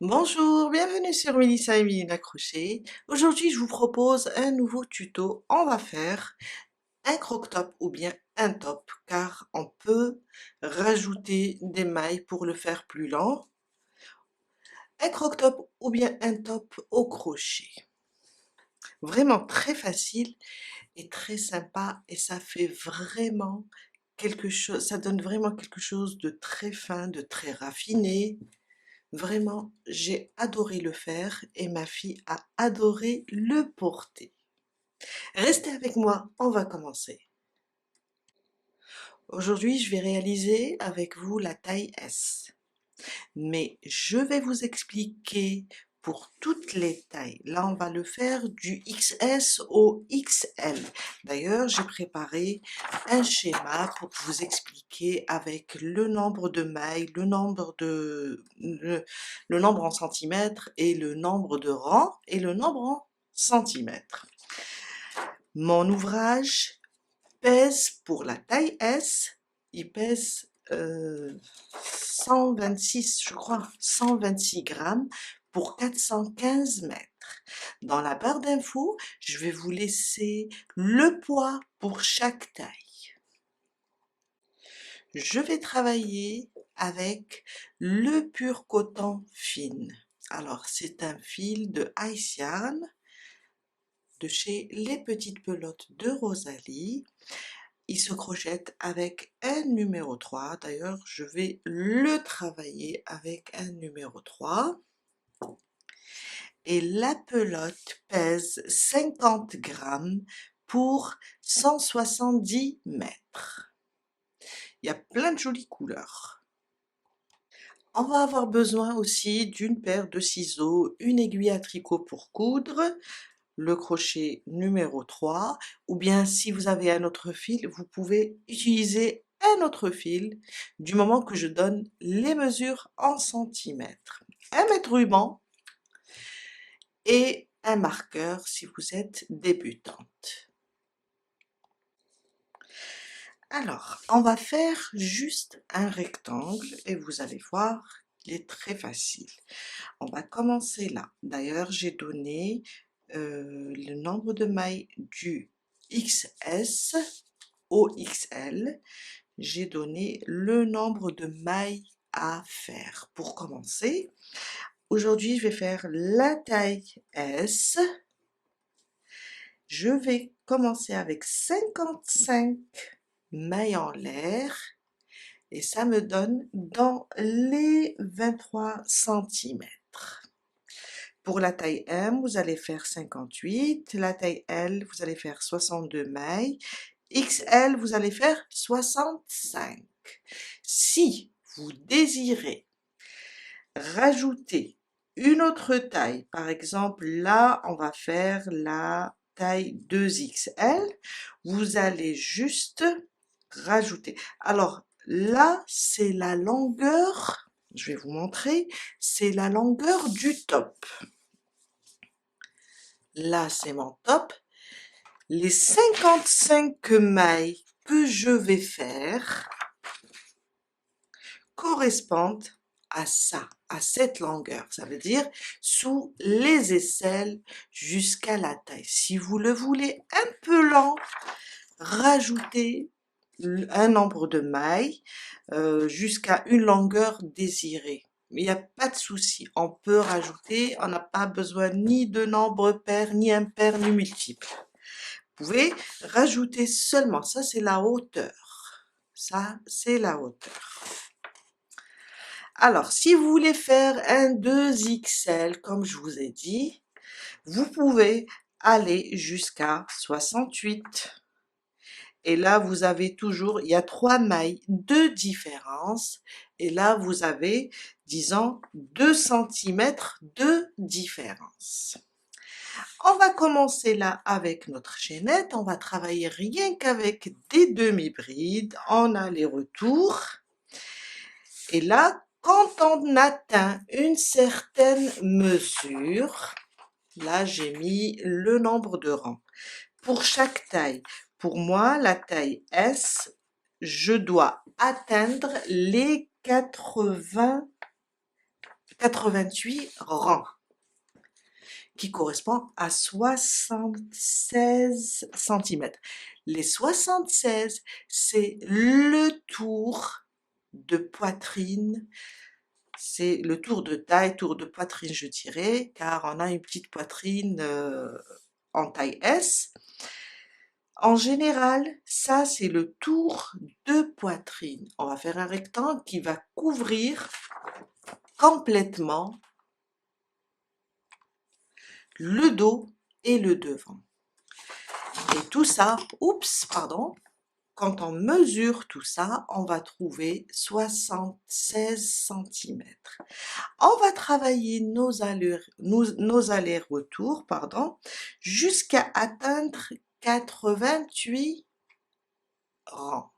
Bonjour, bienvenue sur Mélissa et Mélina Crochet. Aujourd'hui, je vous propose un nouveau tuto. On va faire un croc-top ou bien un top, car on peut rajouter des mailles pour le faire plus lent. Un croc-top ou bien un top au crochet. Vraiment très facile et très sympa et ça fait vraiment quelque chose, ça donne vraiment quelque chose de très fin, de très raffiné. Vraiment, j'ai adoré le faire et ma fille a adoré le porter. Restez avec moi, on va commencer. Aujourd'hui, je vais réaliser avec vous la taille S. Mais je vais vous expliquer pour toutes les tailles. Là, on va le faire du XS au XL. D'ailleurs, j'ai préparé un schéma pour vous expliquer avec le nombre de mailles, le nombre en centimètres et le nombre de rangs et le nombre en centimètres. Mon ouvrage pèse pour la taille S, il pèse 126, je crois, 126 grammes pour 415 mètres. Dans la barre d'infos, je vais vous laisser le poids pour chaque taille. Je vais travailler avec le pur coton fine. Alors, c'est un fil de Ice Yarn de chez Les Petites Pelotes de Rosalie. Il se crochette avec un numéro 3. D'ailleurs, je vais le travailler avec un numéro 3. Et la pelote pèse 50 grammes pour 170 mètres. Il y a plein de jolies couleurs. On va avoir besoin aussi d'une paire de ciseaux, une aiguille à tricot pour coudre, le crochet numéro 3, ou bien si vous avez un autre fil, vous pouvez utiliser un autre fil du moment que je donne les mesures en centimètres. Un mètre ruban et un marqueur si vous êtes débutante. Alors, on va faire juste un rectangle et vous allez voir qu'il est très facile. On va commencer là. D'ailleurs, j'ai donné le nombre de mailles du XS au XL. J'ai donné le nombre de mailles à faire. Pour commencer, aujourd'hui, je vais faire la taille S. Je vais commencer avec 55 mailles en l'air et ça me donne dans les 23 centimètres. Pour la taille M, vous allez faire 58, la taille L, vous allez faire 62 mailles, XL, vous allez faire 65. Si vous désirez rajouter une autre taille, par exemple là, on va faire la taille 2XL, vous allez juste rajouter. Alors là, c'est la longueur, je vais vous montrer, c'est la longueur du top. Là, c'est mon top. Les 55 mailles que je vais faire correspondent à ça, à cette longueur. Ça veut dire sous les aisselles jusqu'à la taille. Si vous le voulez un peu lent, rajoutez un nombre de mailles jusqu'à une longueur désirée. Mais il n'y a pas de souci, on peut rajouter, on n'a pas besoin ni de nombre pair, ni impair, ni multiple. Vous pouvez rajouter seulement, ça c'est la hauteur. Ça c'est la hauteur. Alors, si vous voulez faire un 2XL, comme je vous ai dit, vous pouvez aller jusqu'à 68. Et là, vous avez toujours, il y a 3 mailles de différence. Et là, vous avez, disons, 2 centimètres de différence. On va commencer là avec notre chaînette. On va travailler rien qu'avec des demi-brides en aller-retour. Et là, quand on atteint une certaine mesure, là, j'ai mis le nombre de rangs. Pour chaque taille, pour moi, la taille S, je dois atteindre les 80 88 rangs, qui correspond à 76 cm. Les 76, c'est le tour de poitrine, c'est le tour de taille, tour de poitrine je dirais, car on a une petite poitrine en taille S. En général, ça c'est le tour de poitrine. On va faire un rectangle qui va couvrir complètement le dos et le devant. Et tout ça, quand on mesure tout ça, on va trouver 76 cm. On va travailler nos allers-retours, jusqu'à atteindre 88 rangs.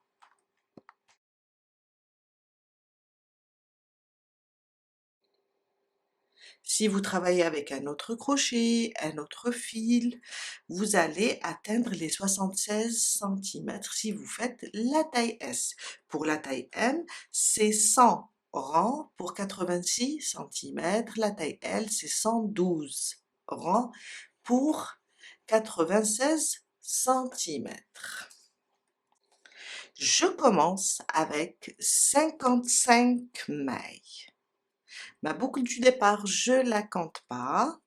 Si vous travaillez avec un autre crochet, un autre fil, vous allez atteindre les 76 cm si vous faites la taille S. Pour la taille M, c'est 100 rangs pour 86 cm. La taille L, c'est 112 rangs pour 96 cm. Je commence avec 55 mailles. Ma boucle du départ, je la compte pas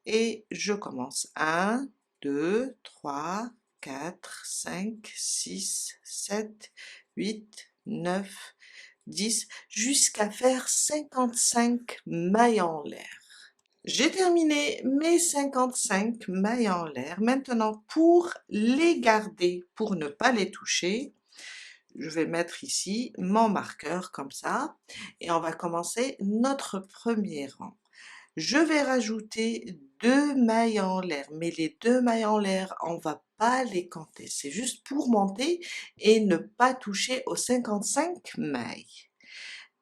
et je commence 1, 2, 3, 4, 5, 6, 7, 8, 9, 10, jusqu'à faire 55 mailles en l'air. J'ai terminé mes 55 mailles en l'air. Maintenant, pour les garder, pour ne pas les toucher, je vais mettre ici mon marqueur comme ça et on va commencer notre premier rang. Je vais rajouter 2 mailles en l'air, mais les 2 mailles en l'air, on va pas les compter, c'est juste pour monter et ne pas toucher aux 55 mailles.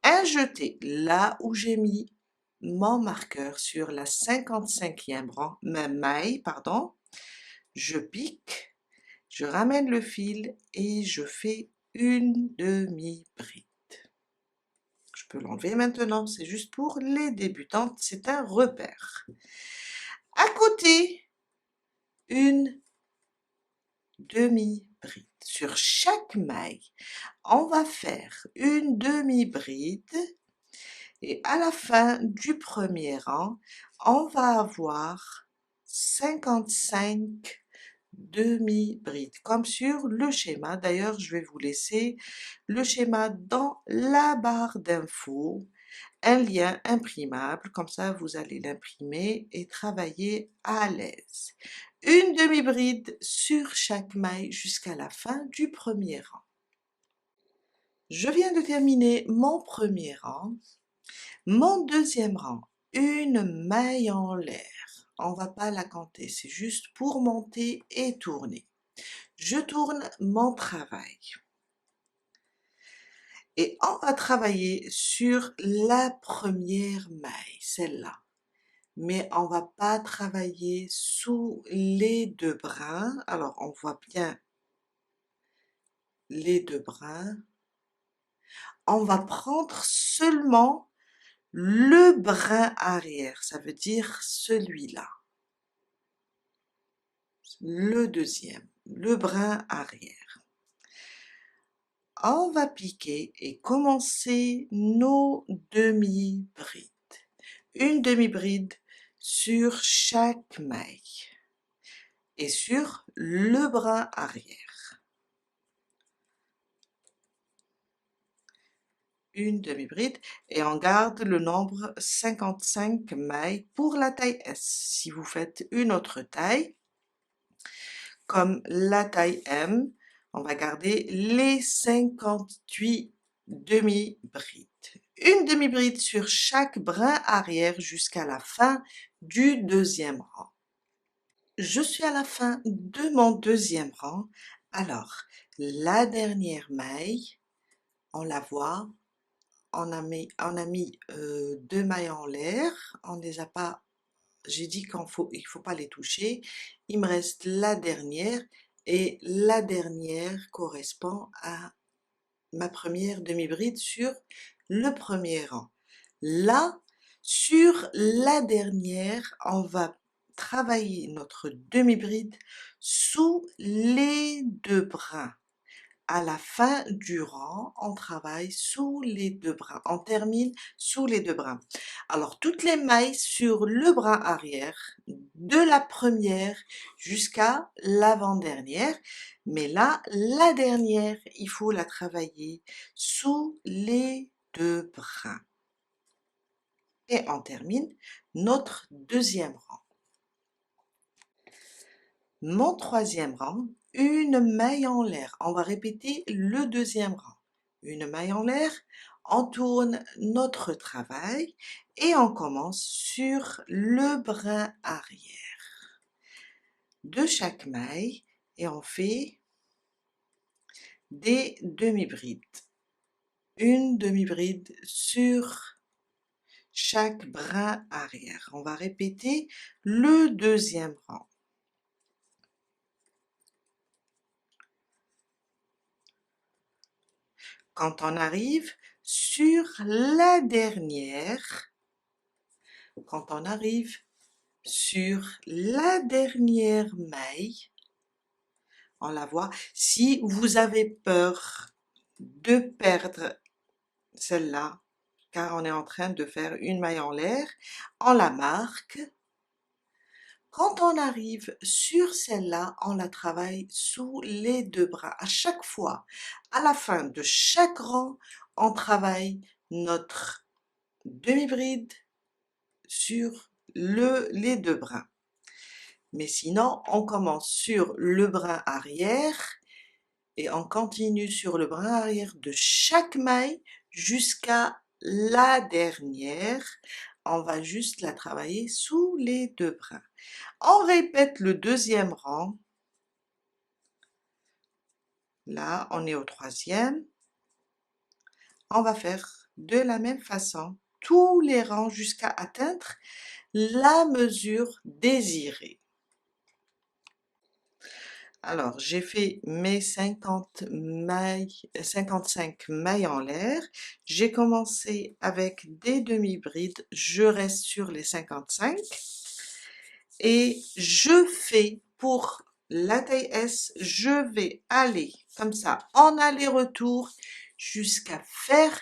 Un jeté là où j'ai mis mon marqueur sur la 55e maille, je pique, je ramène le fil et je fais une demi-bride. Je peux l'enlever maintenant, c'est juste pour les débutantes, c'est un repère. À côté, une demi-bride. Sur chaque maille, on va faire une demi-bride et à la fin du premier rang, on va avoir 55 demi-bride, comme sur le schéma. D'ailleurs, je vais vous laisser le schéma dans la barre d'infos, un lien imprimable, comme ça vous allez l'imprimer et travailler à l'aise. Une demi-bride sur chaque maille jusqu'à la fin du premier rang. Je viens de terminer mon premier rang. Mon deuxième rang, une maille en l'air. On va pas la compter, c'est juste pour monter et tourner. Je tourne mon travail. Et on va travailler sur la première maille, celle-là. Mais on va pas travailler sous les 2 brins. Alors, on voit bien les 2 brins. On va prendre seulement le brin arrière, ça veut dire celui-là. Le deuxième, le brin arrière. On va piquer et commencer nos demi-brides. Une demi-bride sur chaque maille et sur le brin arrière. Une demi-bride et on garde le nombre 55 mailles pour la taille S. Si vous faites une autre taille, comme la taille M, on va garder les 58 demi-brides. Une demi-bride sur chaque brin arrière jusqu'à la fin du deuxième rang. Je suis à la fin de mon deuxième rang. Alors, la dernière maille, on la voit, on a mis 2 mailles en l'air, on les a pas, j'ai dit il faut pas les toucher. Il me reste la dernière et la dernière correspond à ma première demi-bride sur le premier rang. Là, Sur la dernière, on va travailler notre demi-bride sous les 2 brins. À la fin du rang, on travaille sous les 2 brins. On termine sous les 2 brins. Alors, toutes les mailles sur le brin arrière, de la première jusqu'à l'avant-dernière. Mais là, la dernière, il faut la travailler sous les 2 brins. Et on termine notre deuxième rang. Mon troisième rang, une maille en l'air. On va répéter le deuxième rang. Une maille en l'air, on tourne notre travail et on commence sur le brin arrière de chaque maille et on fait des demi-brides. Une demi-bride sur chaque brin arrière. On va répéter le deuxième rang. Quand on arrive sur la dernière, maille, on la voit. Si vous avez peur de perdre celle-là, car on est en train de faire une maille en l'air, on la marque. Quand on arrive sur celle-là, on la travaille sous les 2 bras. À chaque fois, à la fin de chaque rang, on travaille notre demi-bride sur les 2 brins. Mais sinon, on commence sur le brin arrière et on continue sur le brin arrière de chaque maille jusqu'à la dernière. On va juste la travailler sous les 2 brins. On répète le deuxième rang. Là, on est au troisième. On va faire de la même façon tous les rangs jusqu'à atteindre la mesure désirée. Alors, j'ai fait mes 55 mailles en l'air. J'ai commencé avec des demi-brides. Je reste sur les 55. Et je fais pour la taille S, je vais aller comme ça en aller-retour jusqu'à faire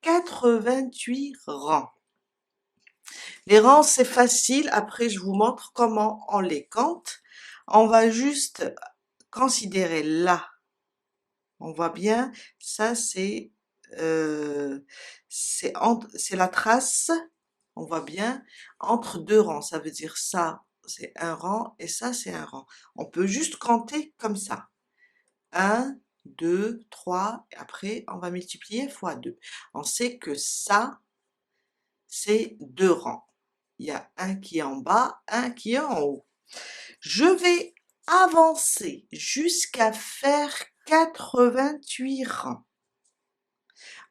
88 rangs. Les rangs, c'est facile. Après, je vous montre comment on les compte. On va juste considérer là. On voit bien, ça c'est la trace, on voit bien, entre 2 rangs. Ça veut dire ça, c'est un rang et ça, c'est un rang. On peut juste compter comme ça. 1, 2, 3, et après, on va multiplier fois 2. On sait que ça, c'est 2 rangs. Il y a un qui est en bas, un qui est en haut. Je vais avancer jusqu'à faire 88 rangs.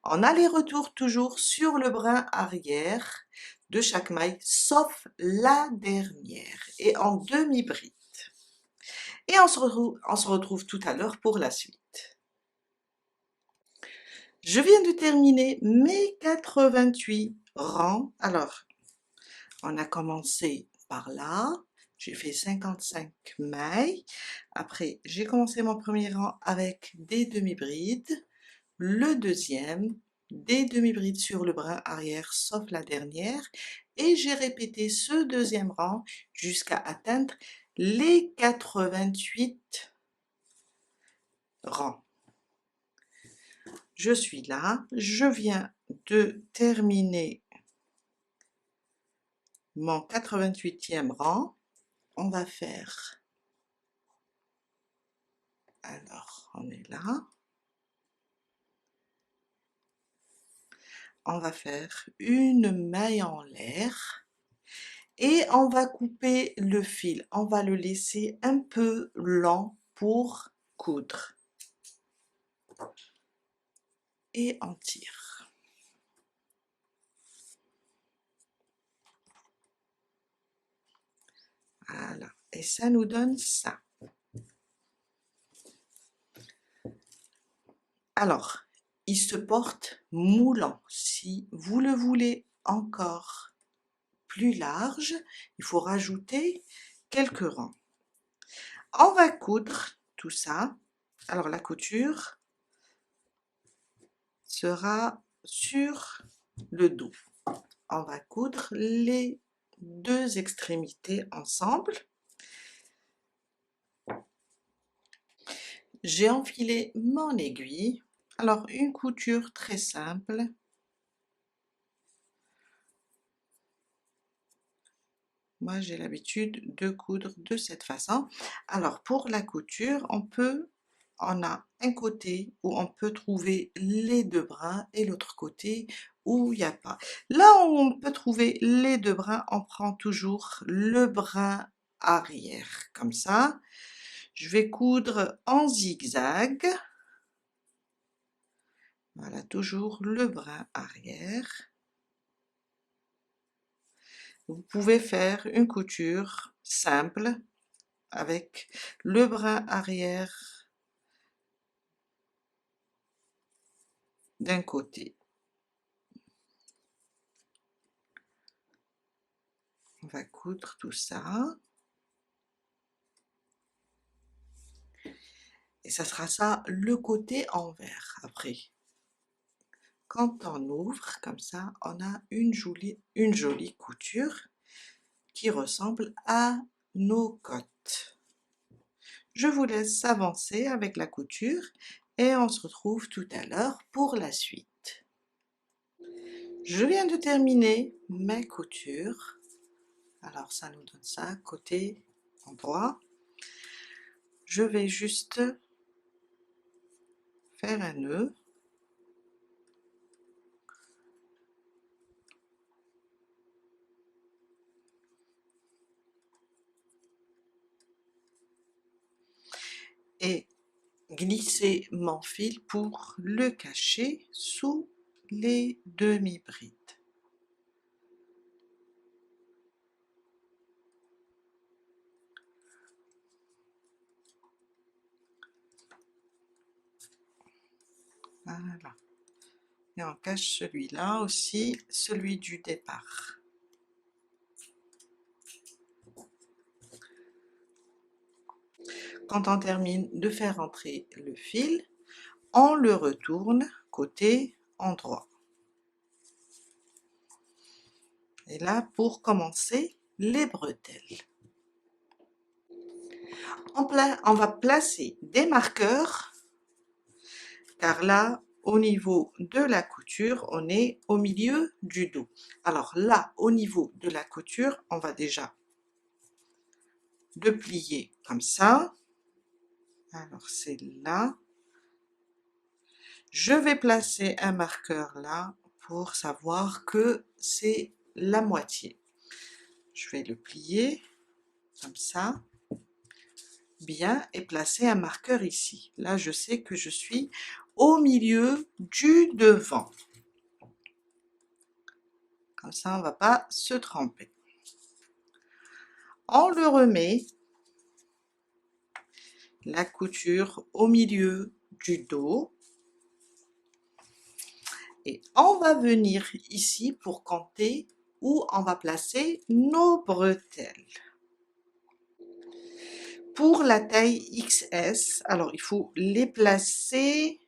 En aller-retour toujours sur le brin arrière de chaque maille, sauf la dernière, et en demi-bride. Et on se retrouve tout à l'heure pour la suite. Je viens de terminer mes 88 rangs. Alors, on a commencé par là. J'ai fait 55 mailles. Après, j'ai commencé mon premier rang avec des demi-brides. Le deuxième, des demi-brides sur le brin arrière, sauf la dernière. Et j'ai répété ce deuxième rang jusqu'à atteindre les 88 rangs. Je suis là. Je viens de terminer mon 88e rang. On va faire, alors on est là, on va faire une maille en l'air et on va couper le fil, on va le laisser un peu lent pour coudre et on tire. Voilà, et ça nous donne ça. Alors, il se porte moulant. Si vous le voulez encore plus large, il faut rajouter quelques rangs. On va coudre tout ça. Alors la couture sera sur le dos. On va coudre les deux extrémités ensemble. J'ai enfilé mon aiguille. Alors une couture très simple. Moi j'ai l'habitude de coudre de cette façon. Alors pour la couture, on a un côté où on peut trouver les deux brins et l'autre côté où il n'y a pas. Là où on peut trouver les deux brins, on prend toujours le brin arrière, comme ça. Je vais coudre en zigzag. Voilà, toujours le brin arrière. Vous pouvez faire une couture simple avec le brin arrière d'un côté. On va coudre tout ça. Et ça sera ça le côté envers après. Quand on ouvre comme ça, on a une jolie couture qui ressemble à nos côtes. Je vous laisse avancer avec la couture et on se retrouve tout à l'heure pour la suite. Je viens de terminer ma couture. Alors ça nous donne ça côté endroit. Je vais juste faire un nœud. Et glisser mon fil pour le cacher sous les demi-brides. Voilà. Et on cache celui-là aussi, celui du départ. Quand on termine de faire entrer le fil, on le retourne côté endroit. Et là, pour commencer les bretelles. On va placer des marqueurs, car là, au niveau de la couture, on est au milieu du dos. Alors là, au niveau de la couture, on va déjà le plier comme ça. Alors c'est là. Je vais placer un marqueur là pour savoir que c'est la moitié. Je vais le plier comme ça, bien, et placer un marqueur ici. Là, je sais que je suis au milieu du devant. Comme ça, on ne va pas se tromper. On le remet, la couture au milieu du dos. Et on va venir ici pour compter où on va placer nos bretelles. Pour la taille XS, alors il faut les placer,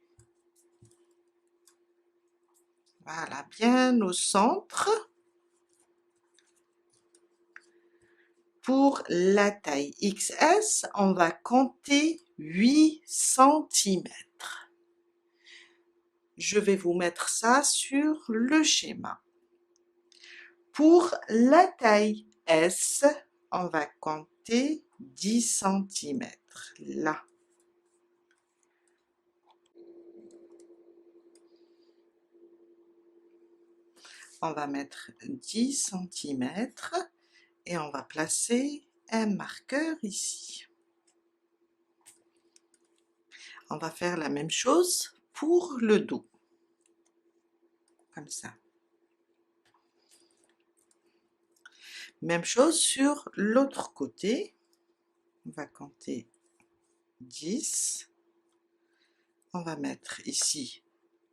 voilà, bien au centre. Pour la taille XS, on va compter 8 cm. Je vais vous mettre ça sur le schéma. Pour la taille S, on va compter 10 cm, là. On va mettre 10 cm et on va placer un marqueur ici. On va faire la même chose pour le dos, comme ça. Même chose sur l'autre côté. On va compter 10. On va mettre ici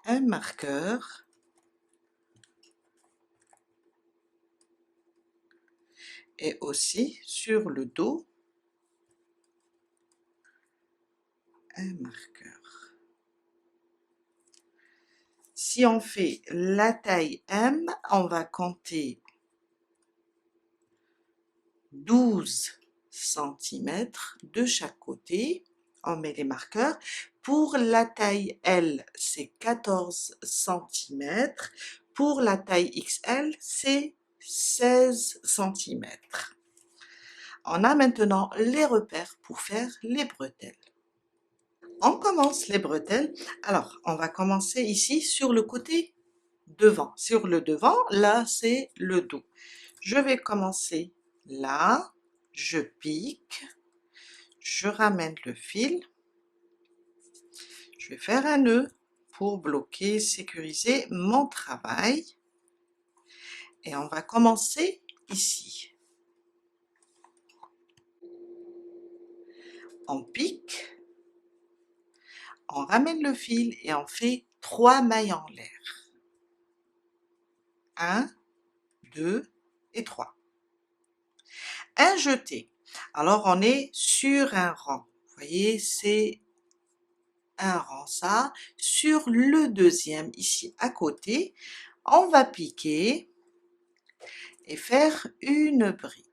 un marqueur. Et aussi sur le dos, un marqueur. Si on fait la taille M, on va compter 12 cm de chaque côté. On met les marqueurs. Pour la taille L, c'est 14 cm. Pour la taille XL, c'est 16 cm. On a maintenant les repères pour faire les bretelles. On commence les bretelles. Alors, on va commencer ici sur le côté devant. Sur le devant, là, c'est le dos. Je vais commencer là, je pique, je ramène le fil, je vais faire un nœud pour bloquer, sécuriser mon travail. Et on va commencer ici. On pique, on ramène le fil et on fait 3 mailles en l'air. 1, 2 et 3. Un jeté. Alors on est sur un rang. Vous voyez, c'est un rang ça. Sur le deuxième, ici à côté, on va piquer et faire une bride.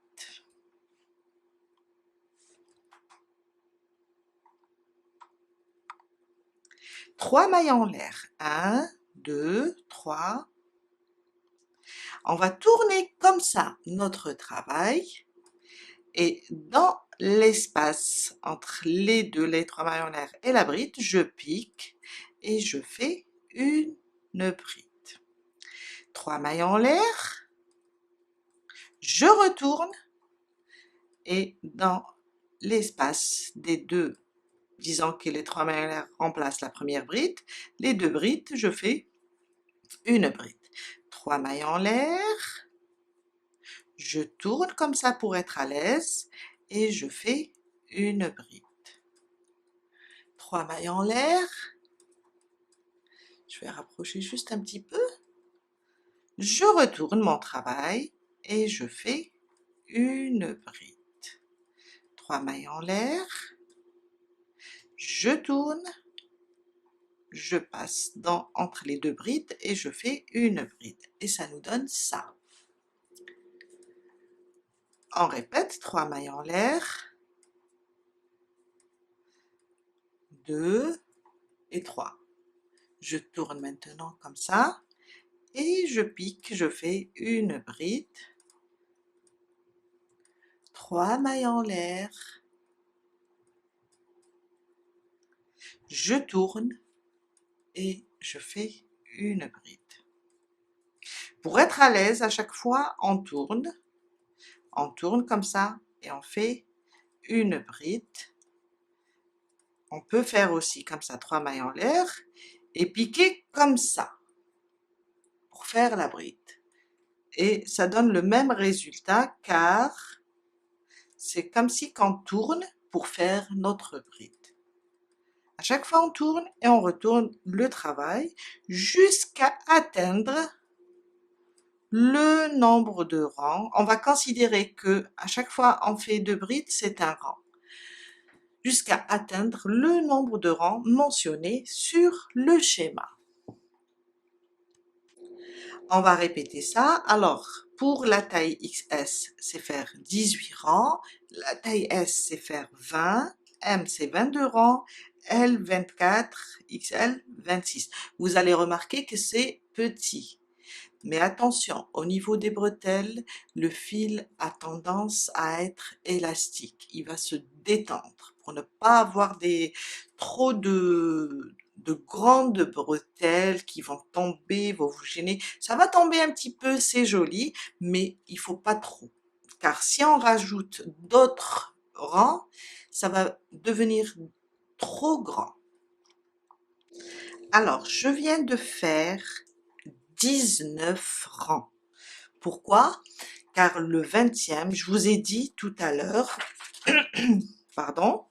3 mailles en l'air. 1, 2, 3. On va tourner comme ça notre travail. Et dans l'espace entre les deux, les 3 mailles en l'air et la bride, je pique et je fais une bride. 3 mailles en l'air, je retourne et dans l'espace des deux, disons que les 3 mailles en l'air remplacent la première bride, les deux brides, je fais une bride. 3 mailles en l'air, je tourne comme ça pour être à l'aise et je fais une bride. 3 mailles en l'air, je vais rapprocher juste un petit peu, je retourne mon travail et je fais une bride. 3 mailles en l'air, je tourne, je passe entre les deux brides et je fais une bride. Et ça nous donne ça. On répète, 3 mailles en l'air, 2 et 3. Je tourne maintenant comme ça et je pique, je fais une bride, 3 mailles en l'air, je tourne et je fais une bride. Pour être à l'aise, à chaque fois, on tourne comme ça et on fait une bride. On peut faire aussi comme ça 3 mailles en l'air et piquer comme ça pour faire la bride. Et ça donne le même résultat car c'est comme si on tourne pour faire notre bride. À chaque fois on tourne et on retourne le travail jusqu'à atteindre le nombre de rangs. On va considérer que à chaque fois on fait 2 brides, c'est un rang. Jusqu'à atteindre le nombre de rangs mentionné sur le schéma. On va répéter ça. Alors, pour la taille XS, c'est faire 18 rangs. La taille S, c'est faire 20. M, c'est 22 rangs. L, 24. XL, 26. Vous allez remarquer que c'est petit. Mais attention, au niveau des bretelles, le fil a tendance à être élastique. Il va se détendre pour ne pas avoir trop de grandes bretelles qui vont tomber, vont vous gêner. Ça va tomber un petit peu, c'est joli, mais il faut pas trop. Car si on rajoute d'autres rangs, ça va devenir trop grand. Alors, je viens de faire 19 rangs. Pourquoi? Car le 20e, je vous ai dit tout à l'heure, pardon,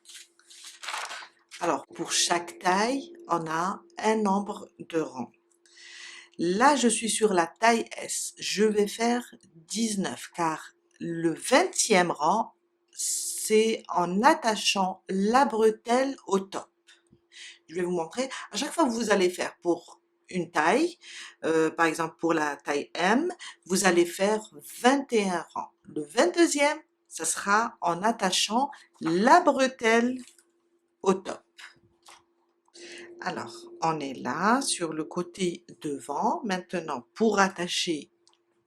alors pour chaque taille, on a un nombre de rangs. Là, je suis sur la taille S, je vais faire 19 car le 20e rang, c'est en attachant la bretelle au top. Je vais vous montrer. À chaque fois que vous allez faire pour une taille, par exemple pour la taille M, vous allez faire 21 rangs. Le 22e, ça sera en attachant la bretelle au top. Alors, on est là sur le côté devant. Maintenant, pour attacher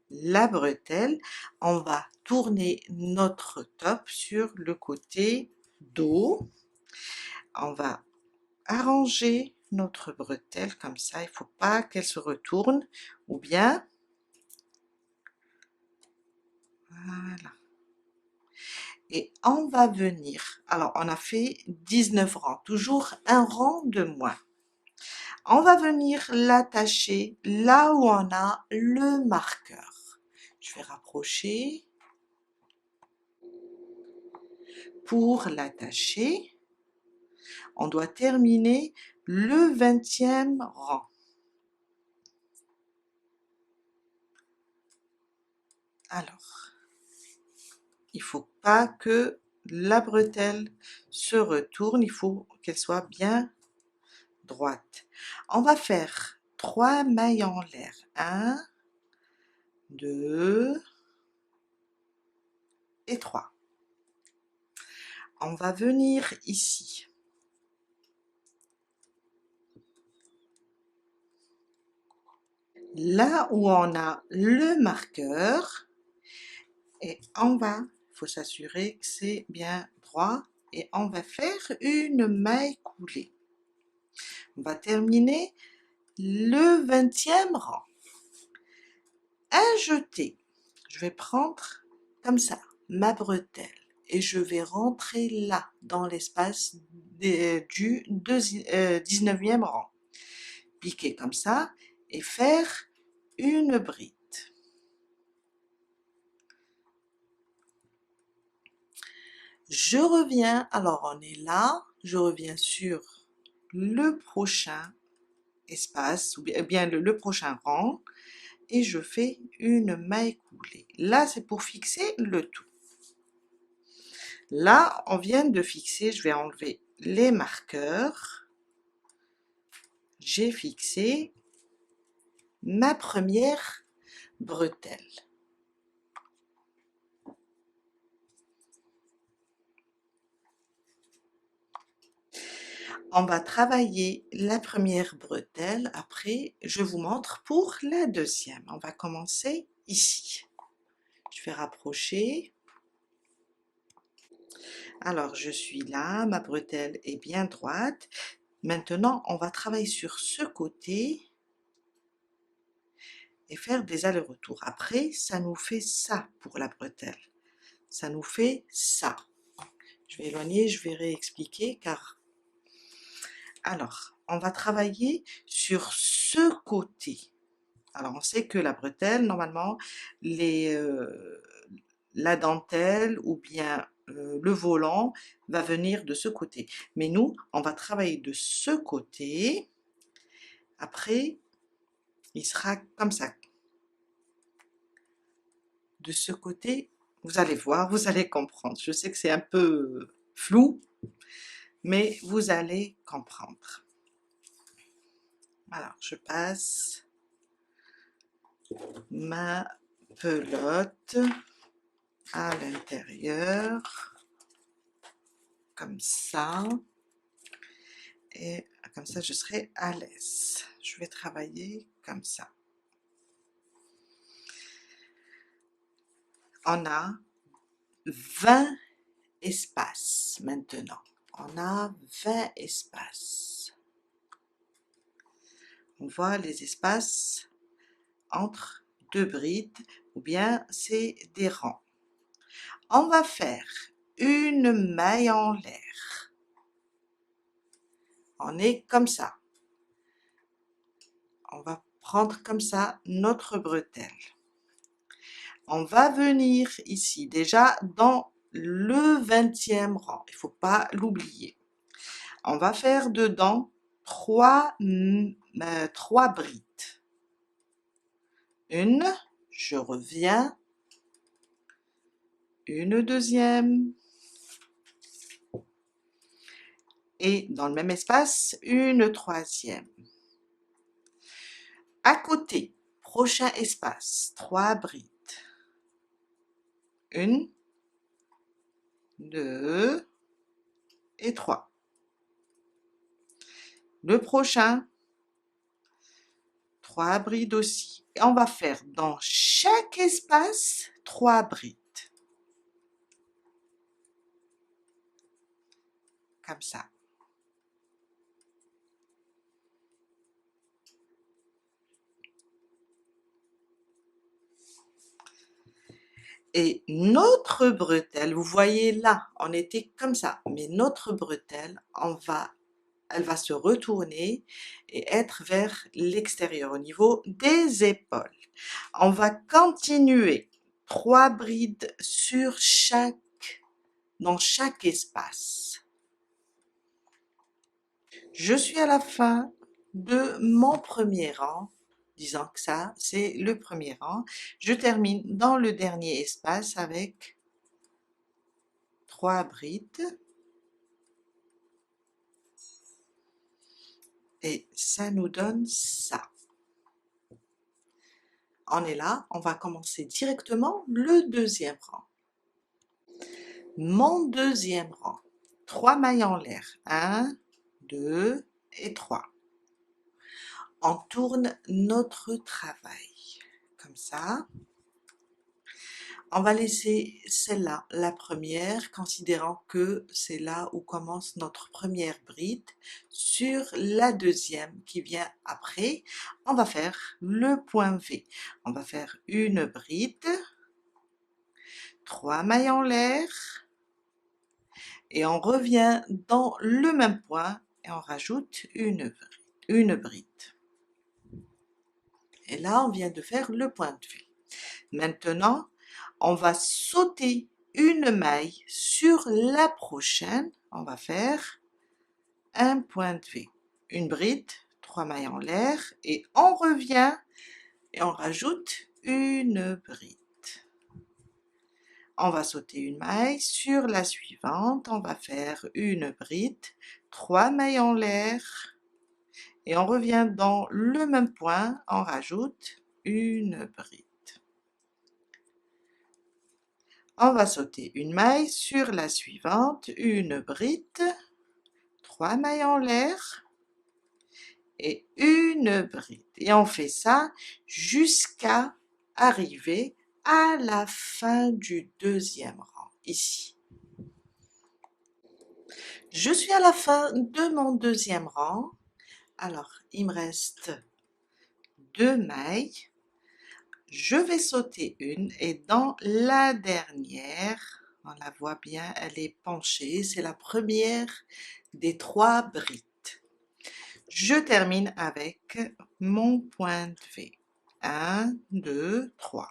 la bretelle, on va tourner notre top sur le côté dos. On va arranger notre bretelle comme ça, il ne faut pas qu'elle se retourne, ou bien, voilà. Et on va venir, alors on a fait 19 rangs, toujours un rang de moins. On va venir l'attacher là où on a le marqueur. Je vais rapprocher pour l'attacher. On doit terminer le 20e rang. Alors, il ne faut pas que la bretelle se retourne, il faut qu'elle soit bien droite. On va faire 3 mailles en l'air. 1, 2 et 3. On va venir ici. Là où on a le marqueur, et il faut s'assurer que c'est bien droit, et on va faire une maille coulée. On va terminer le 20e rang. Un jeté. Je vais prendre comme ça ma bretelle et je vais rentrer là dans l'espace du 19e rang. Piquer comme ça et faire une bride. Je reviens, alors on est là, je reviens sur le prochain espace, ou bien le prochain rang, et je fais une maille coulée. Là, c'est pour fixer le tout. Là, on vient de fixer, je vais enlever les marqueurs. J'ai fixé ma première bretelle. On va travailler la première bretelle, après je vous montre pour la deuxième. On va commencer ici. Je vais rapprocher. Alors je suis là, ma bretelle est bien droite. Maintenant on va travailler sur ce côté et faire des allers-retours. Après ça nous fait ça pour la bretelle. Ça nous fait ça. Je vais éloigner, je vais réexpliquer car... Alors, on va travailler sur ce côté. Alors, on sait que la bretelle, normalement, la dentelle ou bien le volant va venir de ce côté. Mais nous, on va travailler de ce côté. Après, il sera comme ça. De ce côté, vous allez voir, vous allez comprendre. Je sais que c'est un peu flou, mais vous allez comprendre. Alors, je passe ma pelote à l'intérieur, comme ça, et comme ça je serai à l'aise. Je vais travailler comme ça. On a 20 espaces maintenant. On a 20 espaces. On voit les espaces entre deux brides, ou bien c'est des rangs. On va faire une maille en l'air. On est comme ça. On va prendre comme ça notre bretelle. On va venir ici, déjà dans le 20e rang, il ne faut pas l'oublier. On va faire dedans 3 brides. Une, je reviens, une deuxième, et dans le même espace, une troisième. À côté, prochain espace, 3 brides. 1, 2 et 3. Le prochain, 3 brides aussi. Et on va faire dans chaque espace 3 brides. Comme ça. Et notre bretelle, vous voyez là, on était comme ça, mais notre bretelle, elle va se retourner et être vers l'extérieur au niveau des épaules. On va continuer 3 brides dans chaque espace. Je suis à la fin de mon premier rang, disant que ça, c'est le premier rang. Je termine dans le dernier espace avec 3 brides. Et ça nous donne ça. On est là, on va commencer directement le deuxième rang. Mon deuxième rang, 3 mailles en l'air, 1, 2 et 3. On tourne notre travail, comme ça. On va laisser celle-là, la première, considérant que c'est là où commence notre première bride. Sur la deuxième qui vient après, on va faire le point V. On va faire une bride, 3 mailles en l'air, et on revient dans le même point et on rajoute une bride. Et là, on vient de faire le point de V. Maintenant, on va sauter une maille sur la prochaine. On va faire un point de V, une bride, 3 mailles en l'air, et on revient et on rajoute une bride. On va sauter une maille sur la suivante, on va faire une bride, 3 mailles en l'air, et on revient dans le même point, on rajoute une bride. On va sauter une maille sur la suivante, une bride, 3 mailles en l'air et une bride. Et on fait ça jusqu'à arriver à la fin du deuxième rang, ici. Je suis à la fin de mon deuxième rang. Alors, il me reste 2 mailles. Je vais sauter une et dans la dernière, on la voit bien, elle est penchée, c'est la première des 3 brides. Je termine avec mon point de V. 1, 2, 3.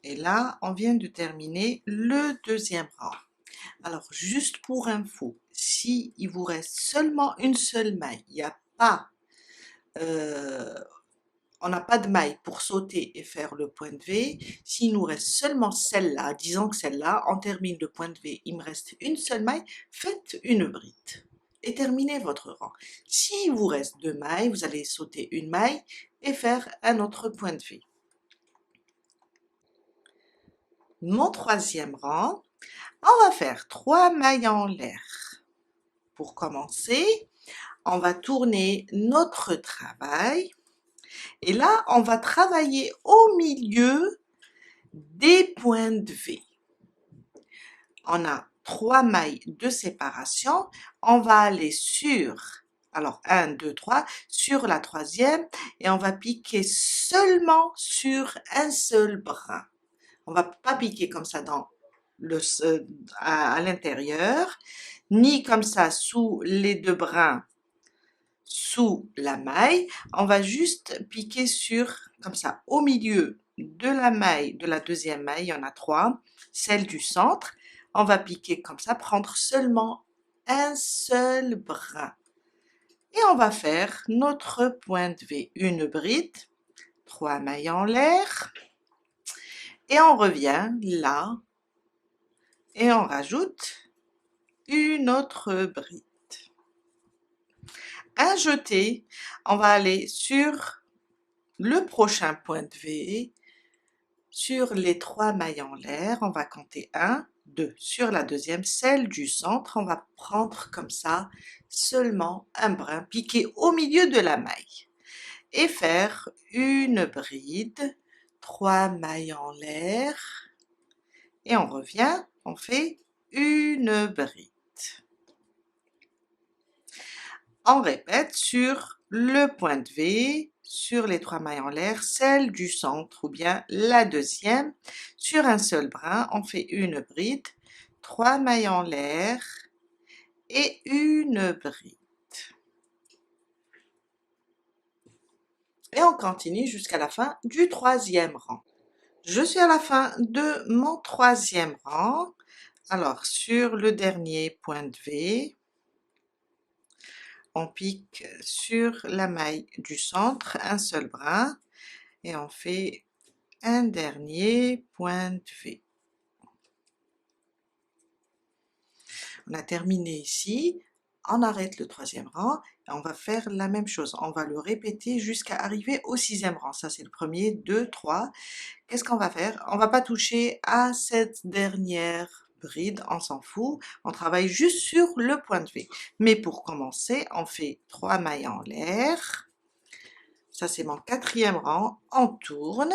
Et là, on vient de terminer le deuxième rang. Alors, juste pour info, si il vous reste seulement une seule maille, il n'y a pas on n'a pas de maille pour sauter et faire le point de V. S'il nous reste seulement celle-là, disons que celle-là, on termine le point de V, il me reste une seule maille, faites une bride et terminez votre rang. S'il vous reste 2 mailles, vous allez sauter une maille et faire un autre point de V. Mon troisième rang, on va faire 3 mailles en l'air. Pour commencer, on va tourner notre travail. Et là, on va travailler au milieu des points de V. On a 3 mailles de séparation. On va aller alors 1, 2, 3, sur la troisième et on va piquer seulement sur un seul brin. On va pas piquer comme ça à l'intérieur, ni comme ça sous les 2 brins sous la maille, on va juste piquer comme ça, au milieu de la maille, de la deuxième maille, il y en a 3, celle du centre, on va piquer comme ça, prendre seulement un seul brin. Et on va faire notre point de V, une bride, 3 mailles en l'air et on revient là et on rajoute une autre bride. Un jeté, on va aller sur le prochain point de V, sur les 3 mailles en l'air, on va compter 1, 2. Sur la deuxième, celle du centre, on va prendre comme ça seulement un brin piqué au milieu de la maille et faire une bride, 3 mailles en l'air et on revient, on fait une bride. On répète sur le point de V, sur les 3 mailles en l'air, celle du centre ou bien la deuxième, sur un seul brin, on fait une bride, 3 mailles en l'air et une bride. Et on continue jusqu'à la fin du 3e rang. Je suis à la fin de mon 3e rang. Alors, sur le dernier point de V, on pique sur la maille du centre un seul brin et on fait un dernier point de V. On a terminé ici, on arrête le 3e rang et on va faire la même chose. On va le répéter jusqu'à arriver au 6e rang. Ça c'est le premier, 2, 3. Qu'est-ce qu'on va faire? On va pas toucher à cette dernière bride, on s'en fout, on travaille juste sur le point de V. Mais pour commencer, on fait 3 mailles en l'air, ça c'est mon 4e rang, on tourne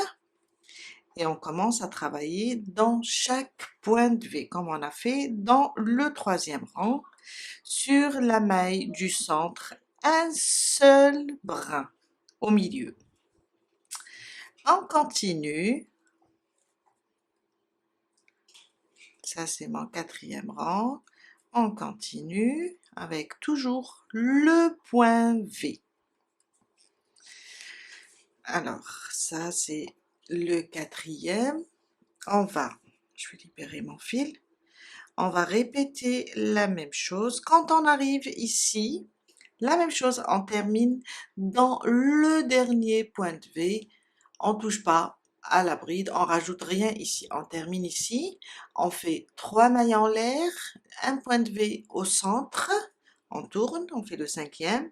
et on commence à travailler dans chaque point de V, comme on a fait dans le 3e rang, sur la maille du centre, un seul brin au milieu. On continue. Ça c'est mon 4e rang, on continue avec toujours le point V. Alors ça c'est le 4e, je vais libérer mon fil, on va répéter la même chose. Quand on arrive ici, la même chose, on termine dans le dernier point de V, on touche pas à la bride, on rajoute rien ici, on termine ici, on fait 3 mailles en l'air, un point de V au centre, on tourne, on fait le 5e,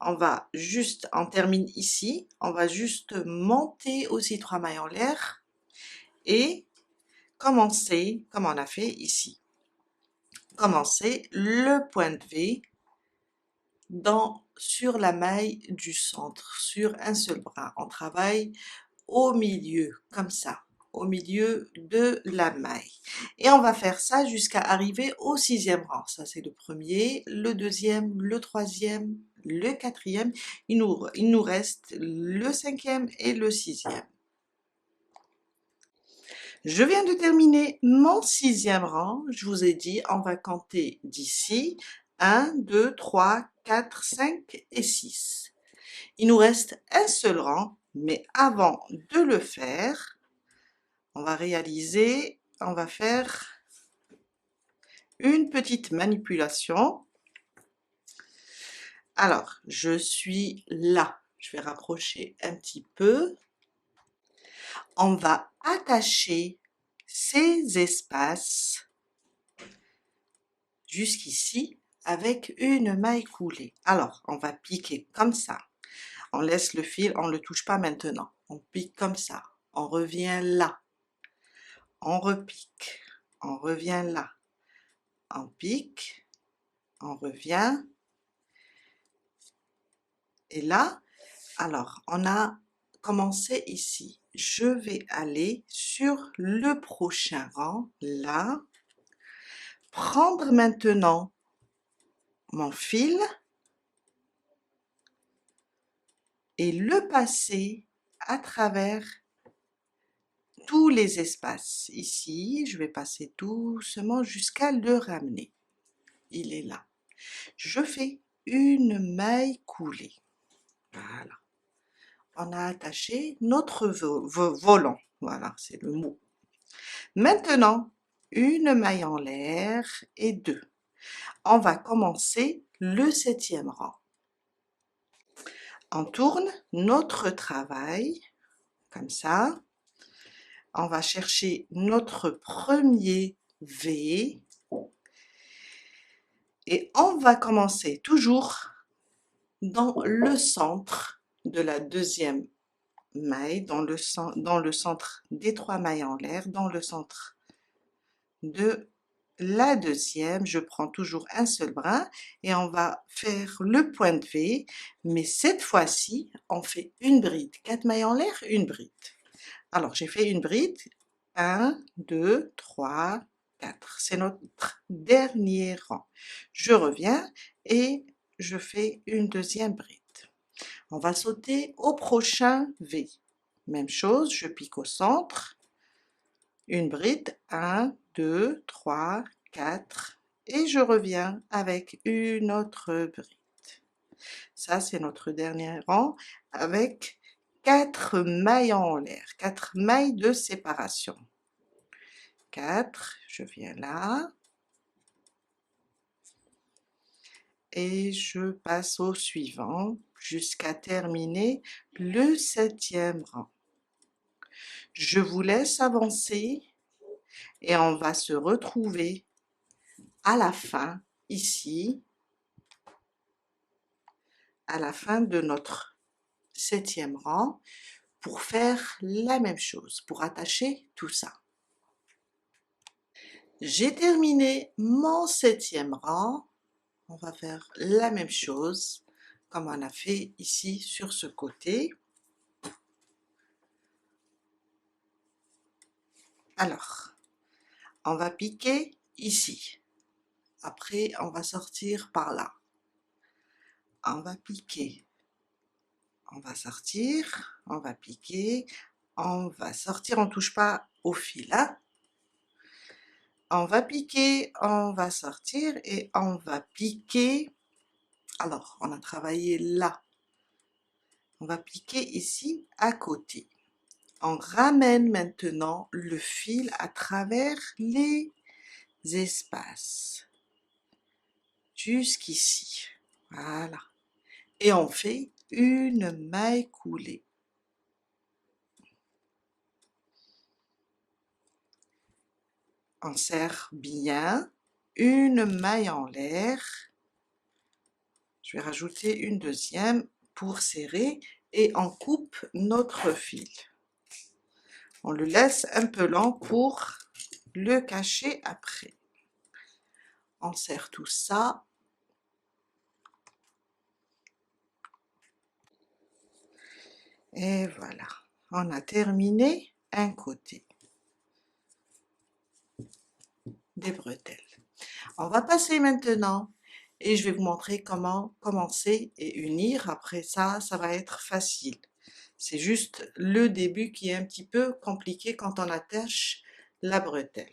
on termine ici, on va juste monter aussi 3 mailles en l'air et commencer comme on a fait ici. Commencer le point de V sur la maille du centre, sur un seul brin. On travaille au milieu, comme ça, au milieu de la maille. Et on va faire ça jusqu'à arriver au 6e rang. Ça c'est le premier, le 2e, le 3e, le 4e. Il nous reste le 5e et le 6e. Je viens de terminer mon 6e rang. Je vous ai dit, on va compter d'ici 1, 2, 3, 4, 5 et 6. Il nous reste un seul rang, mais avant de le faire, on va faire une petite manipulation. Alors, je suis là. Je vais rapprocher un petit peu. On va attacher ces espaces jusqu'ici avec une maille coulée. Alors, on va piquer comme ça. On laisse le fil, on ne le touche pas maintenant. On pique comme ça. On revient là. On repique. On revient là. On pique. On revient. Et là, alors, on a commencé ici. Je vais aller sur le prochain rang, là. Prendre maintenant mon fil et le passer à travers tous les espaces. Ici, je vais passer doucement jusqu'à le ramener. Il est là. Je fais une maille coulée. Voilà. On a attaché notre volant. Voilà, c'est le mot. Maintenant, une maille en l'air et 2. On va commencer le 7e rang. On tourne notre travail comme ça. On va chercher notre premier V et on va commencer toujours dans le centre de la deuxième maille, dans le centre des 3 mailles en l'air, dans le centre de la deuxième, je prends toujours un seul brin et on va faire le point de V, mais cette fois-ci, on fait une bride, 4 mailles en l'air, une bride. Alors, j'ai fait une bride, 1, 2, 3, 4. C'est notre dernier rang. Je reviens et je fais une deuxième bride. On va sauter au prochain V. Même chose, je pique au centre, une bride, 1, 2, 3, 4, et je reviens avec une autre bride. Ça, c'est notre dernier rang avec 4 mailles en l'air, 4 mailles de séparation. 4, je viens là, et je passe au suivant jusqu'à terminer le 7e rang. Je vous laisse avancer et on va se retrouver à la fin, ici, à la fin de notre 7e rang, pour faire la même chose, pour attacher tout ça. J'ai terminé mon 7e rang. On va faire la même chose comme on a fait ici sur ce côté. Alors, on va piquer ici. Après, on va sortir par là. On va piquer. On va sortir. On va piquer. On va sortir. On ne touche pas au fil, hein. On va piquer, on va sortir et on va piquer. Alors, on a travaillé là. On va piquer ici à côté. On ramène maintenant le fil à travers les espaces. Jusqu'ici. Voilà. Et on fait une maille coulée. On serre bien une maille en l'air. Je vais rajouter une deuxième pour serrer et on coupe notre fil. On le laisse un peu lent pour le cacher après. On serre tout ça. Et voilà, on a terminé un côté des bretelles. On va passer maintenant et je vais vous montrer comment commencer et unir. Après ça, ça va être facile. C'est juste le début qui est un petit peu compliqué quand on attache la bretelle.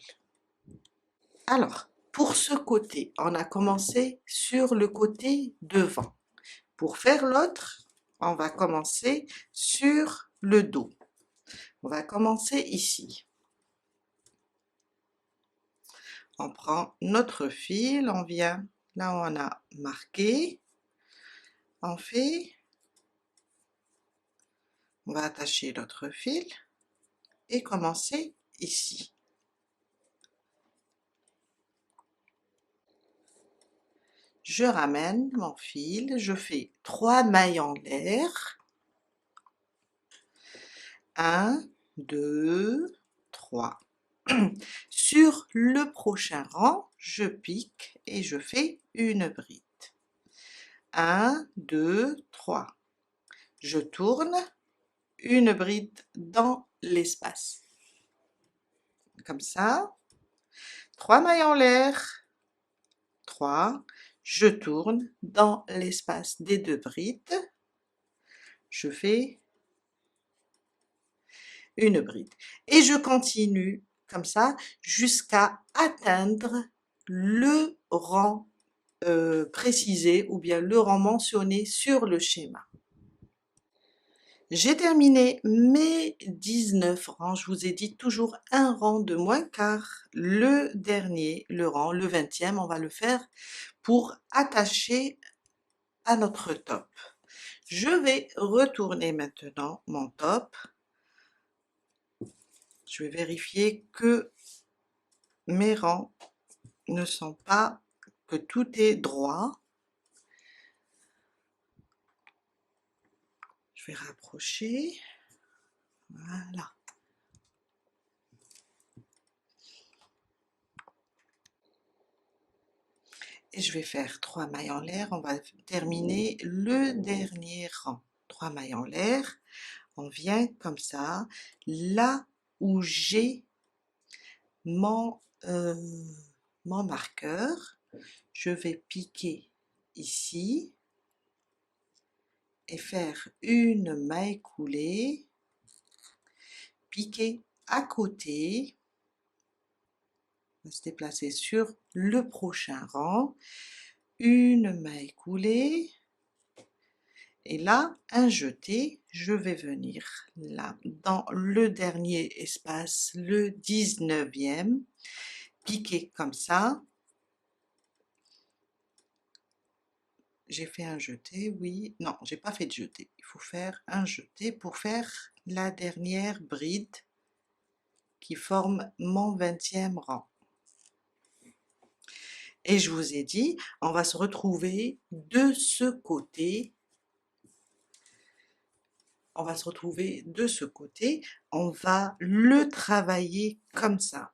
Alors, pour ce côté, on a commencé sur le côté devant. Pour faire l'autre, on va commencer sur le dos. On va commencer ici. On prend notre fil, on vient là où on a marqué, on va attacher l'autre fil et commencer ici. Je ramène mon fil, je fais 3 mailles en l'air, 1, 2, 3. Sur le prochain rang, je pique et je fais une bride. 1, 2, 3. Je tourne, une bride dans l'espace. Comme ça. 3 mailles en l'air. 3. Je tourne dans l'espace des 2 brides. Je fais une bride. Et je continue comme ça jusqu'à atteindre le rang précisé ou bien le rang mentionné sur le schéma. J'ai terminé mes 19 rangs, je vous ai dit toujours un rang de moins car le dernier, le rang, le 20e, on va le faire pour attacher à notre top. Je vais retourner maintenant mon top Je vais vérifier que mes rangs ne sont pas, que tout est droit. Je vais rapprocher, voilà. Et je vais faire 3 mailles en l'air, on va terminer le dernier rang. 3 mailles en l'air, on vient comme ça, là où j'ai mon, mon marqueur, je vais piquer ici et faire une maille coulée, piquer à côté, on va se déplacer sur le prochain rang, une maille coulée, et là, un jeté, je vais venir là, dans le dernier espace, le 19e, piquer comme ça. J'ai fait un jeté, oui, non, j'ai pas fait de jeté, il faut faire un jeté pour faire la dernière bride qui forme mon 20e rang. Et je vous ai dit, on va se retrouver de ce côté. On va se retrouver de ce côté. On va le travailler comme ça.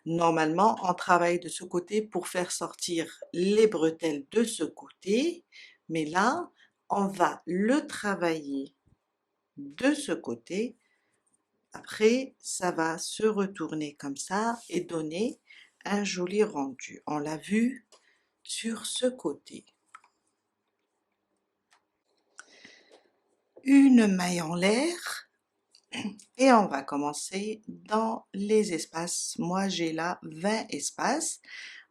Normalement, on travaille de ce côté pour faire sortir les bretelles de ce côté. Mais là, on va le travailler de ce côté. Après, ça va se retourner comme ça et donner un joli rendu. On l'a vu sur ce côté. Une maille en l'air et on va commencer dans les espaces. Moi j'ai là 20 espaces.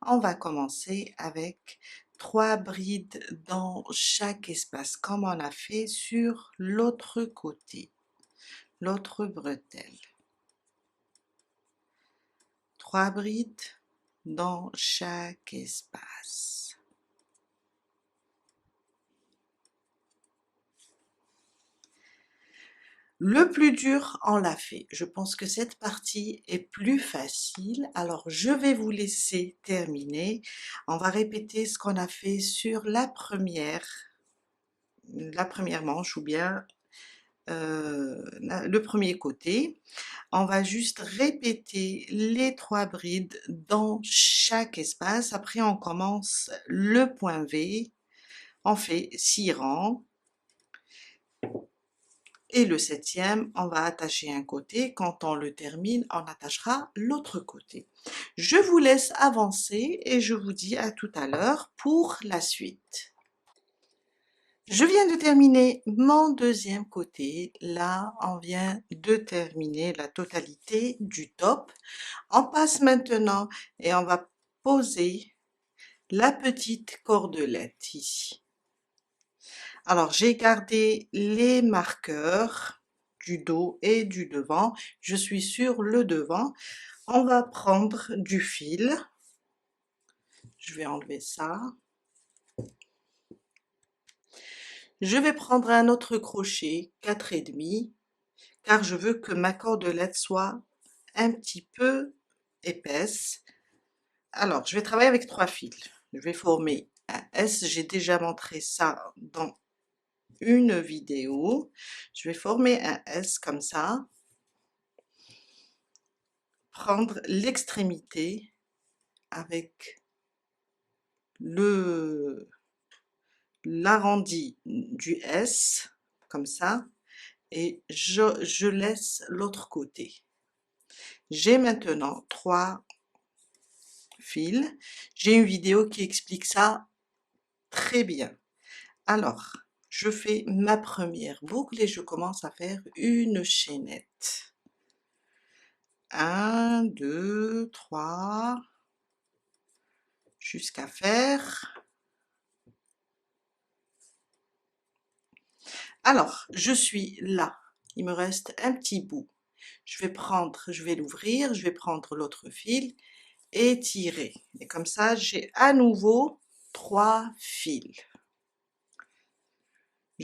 On va commencer avec 3 brides dans chaque espace comme on a fait sur l'autre côté, l'autre bretelle. 3 brides dans chaque espace. Le plus dur, on l'a fait. Je pense que cette partie est plus facile. Alors, je vais vous laisser terminer. On va répéter ce qu'on a fait sur la première manche ou bien le premier côté. On va juste répéter les 3 brides dans chaque espace. Après, on commence le point V. On fait 6 rangs. Et le 7e, on va attacher un côté. Quand on le termine, on attachera l'autre côté. Je vous laisse avancer et je vous dis à tout à l'heure pour la suite. Je viens de terminer mon deuxième côté. Là, on vient de terminer la totalité du top. On passe maintenant et on va poser la petite cordelette ici. Alors, j'ai gardé les marqueurs du dos et du devant. Je suis sur le devant. On va prendre du fil. Je vais enlever ça. Je vais prendre un autre crochet, 4,5, car je veux que ma cordelette soit un petit peu épaisse. Alors, je vais travailler avec 3 fils. Je vais former un S. J'ai déjà montré ça dans une vidéo. Je vais former un S comme ça, prendre l'extrémité avec l'arrondi du S comme ça et je laisse l'autre côté. J'ai maintenant 3 fils. J'ai une vidéo qui explique ça très bien. Alors, je fais ma première boucle et je commence à faire une chaînette. 1, 2, 3, jusqu'à faire. Alors, je suis là. Il me reste un petit bout. Je vais l'ouvrir, je vais prendre l'autre fil et tirer. Et comme ça, j'ai à nouveau 3 fils.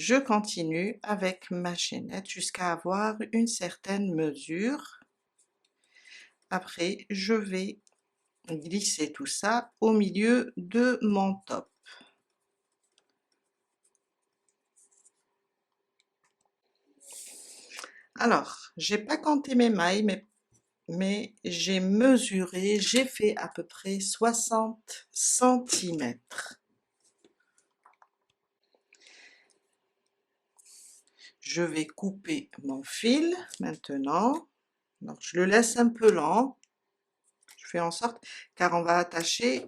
Je continue avec ma chaînette jusqu'à avoir une certaine mesure. Après, je vais glisser tout ça au milieu de mon top. Alors, j'ai pas compté mes mailles, mais j'ai mesuré, j'ai fait à peu près 60 centimètres. Je vais couper mon fil maintenant. Alors, je le laisse un peu lent. Je fais en sorte, car on va attacher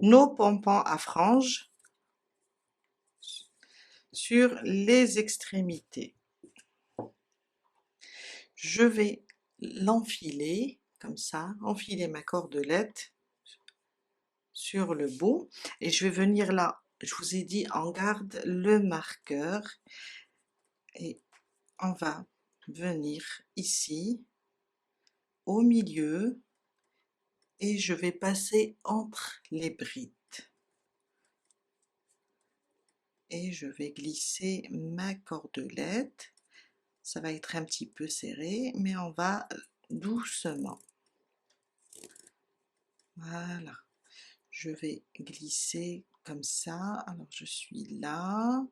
nos pompons à franges sur les extrémités. Je vais l'enfiler comme ça, enfiler ma cordelette sur le bout et je vais venir là, je vous ai dit on garde le marqueur et on va venir ici au milieu et je vais passer entre les brides et je vais glisser ma cordelette. Ça va être un petit peu serré mais on va doucement. Voilà, je vais glisser comme ça. Alors je suis là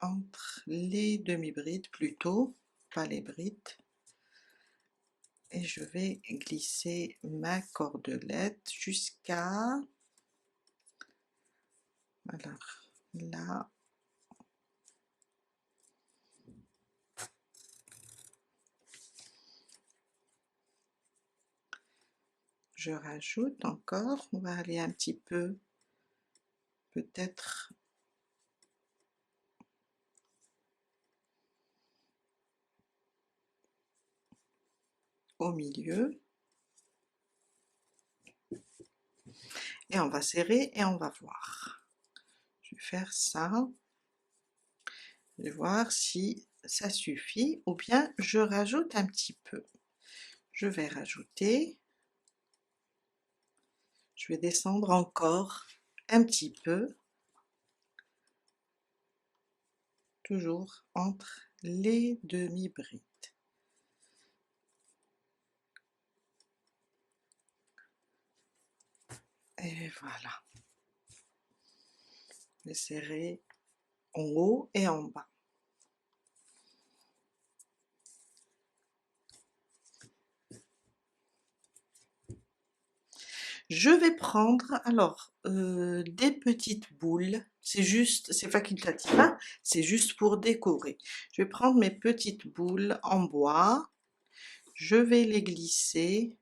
entre les demi-brides plutôt, pas les brides, et je vais glisser ma cordelette jusqu'à, alors là, je rajoute encore, on va aller un petit peu, peut-être au milieu, et on va serrer et on va voir. Je vais faire ça, je vais voir si ça suffit, ou bien je rajoute un petit peu. Je vais rajouter, je vais descendre encore un petit peu, toujours entre les demi-brides. Et voilà, je vais serrer en haut et en bas. Je vais prendre alors des petites boules, c'est juste, c'est facultatif, hein, c'est juste pour décorer. Je vais prendre mes petites boules en bois, je vais les glisser,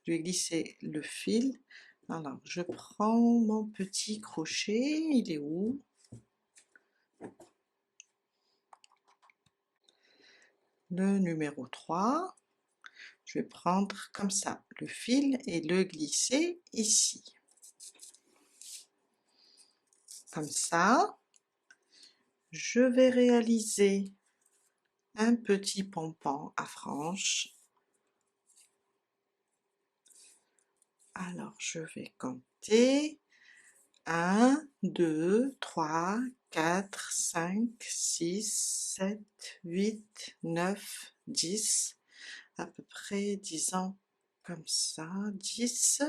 je vais glisser le fil. Alors je prends mon petit crochet, il est où? Le numéro 3. Je vais prendre comme ça le fil et le glisser ici. Comme ça, je vais réaliser un petit pompon à franges. Alors je vais compter 1, 2, 3, 4, 5, 6, 7, 8, 9, 10, à peu près 10 ans comme ça, 10.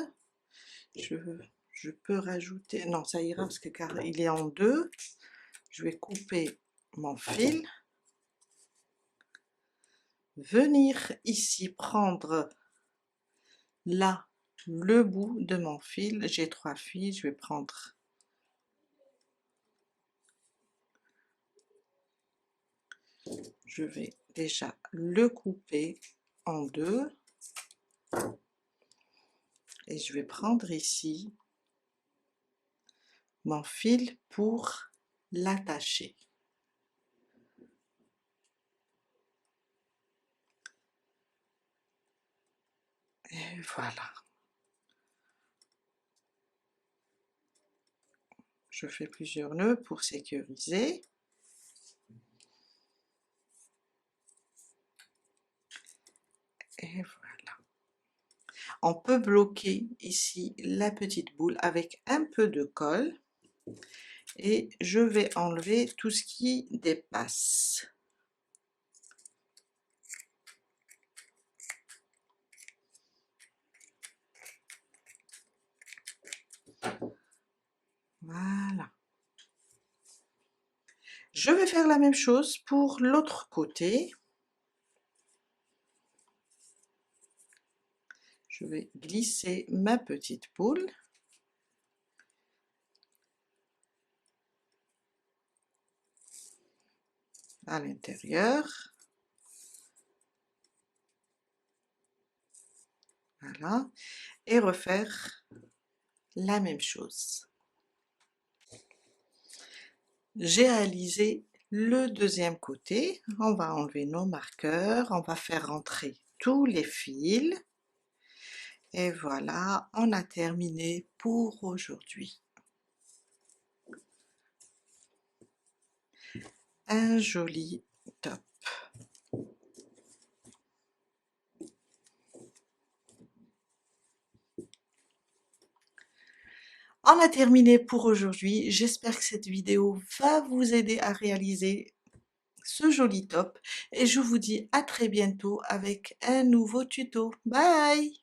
Je peux rajouter, non ça ira parce que car il est en deux. Je vais couper mon fil, venir ici prendre là le bout de mon fil, j'ai 3 fils, je vais prendre je vais déjà le couper en deux et je vais prendre ici mon fil pour l'attacher. Et voilà. Je fais plusieurs nœuds pour sécuriser. Et voilà. On peut bloquer ici la petite boule avec un peu de colle et je vais enlever tout ce qui dépasse. Voilà. Je vais faire la même chose pour l'autre côté. Je vais glisser ma petite boule à l'intérieur. Voilà. Et refaire la même chose. J'ai réalisé le deuxième côté. On va enlever nos marqueurs, on va faire rentrer tous les fils. Et voilà, on a terminé pour aujourd'hui. Un joli top. On a terminé pour aujourd'hui. J'espère que cette vidéo va vous aider à réaliser ce joli top et je vous dis à très bientôt avec un nouveau tuto. Bye!